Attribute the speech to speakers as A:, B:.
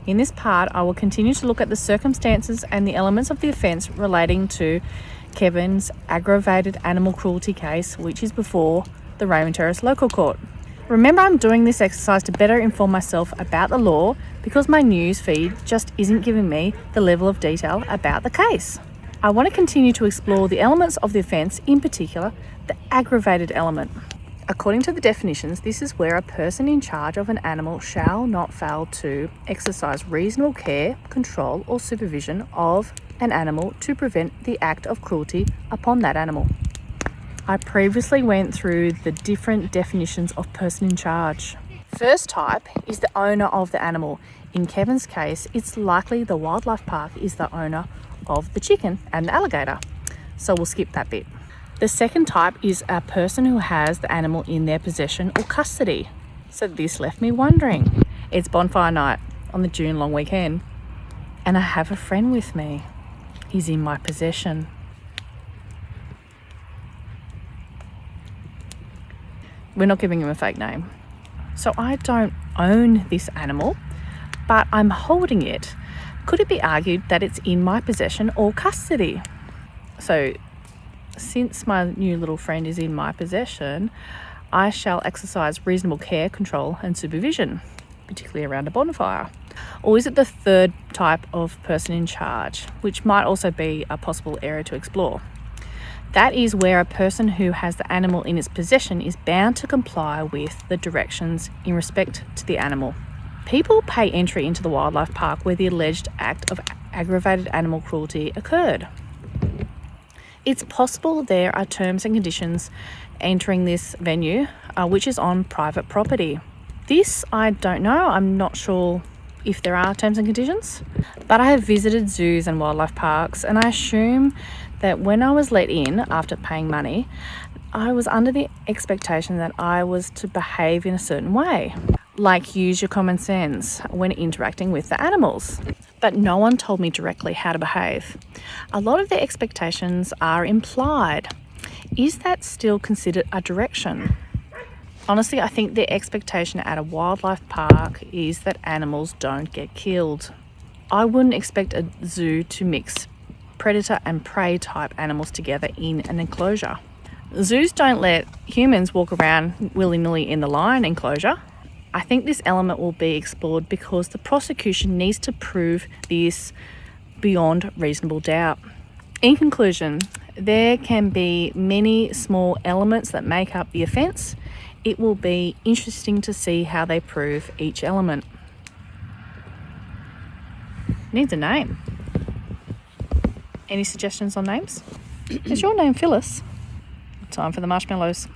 A: In this part, I will continue to look at the circumstances and the elements of the offence relating to Kevin's aggravated animal cruelty case, which is before the Raymond Terrace Local Court. Remember, I'm doing this exercise to better inform myself about the law because my news feed just isn't giving me the level of detail about the case. I want to continue to explore the elements of the offence, in particular, the aggravated element. According to the definitions, this is where a person in charge of an animal shall not fail to exercise reasonable care, control, or supervision of an animal to prevent the act of cruelty upon that animal. I previously went through the different definitions of person in charge. First type is the owner of the animal. In Kevin's case, it's likely the wildlife park is the owner of the chicken and the alligator, so we'll skip that bit. The second type is a person who has the animal in their possession or custody. So this left me wondering. It's bonfire night on the June long weekend, and I have a friend with me. He's in my possession. We're not giving him a fake name. So I don't own this animal, but I'm holding it. Could it be argued that it's in my possession or custody? So since my new little friend is in my possession, I shall exercise reasonable care, control, and supervision, particularly around a bonfire. Or is it the third type of person in charge, which might also be a possible area to explore? That is where a person who has the animal in its possession is bound to comply with the directions in respect to the animal. People pay entry into the wildlife park where the alleged act of aggravated animal cruelty occurred. It's possible there are terms and conditions entering this venue, which is on private property. This, I don't know. I'm not sure if there are terms and conditions, but I have visited zoos and wildlife parks, and I assume that when I was let in after paying money, I was under the expectation that I was to behave in a certain way, like use your common sense when interacting with the animals. But no one told me directly how to behave. A lot of the expectations are implied. Is that still considered a direction? Honestly, I think the expectation at a wildlife park is that animals don't get killed. I wouldn't expect a zoo to mix predator and prey type animals together in an enclosure. Zoos don't let humans walk around willy-nilly in the lion enclosure. I think this element will be explored because the prosecution needs to prove this beyond reasonable doubt. In conclusion, there can be many small elements that make up the offence. It will be interesting to see how they prove each element. Needs a name. Any suggestions on names? Is your name Phyllis? Time for the marshmallows.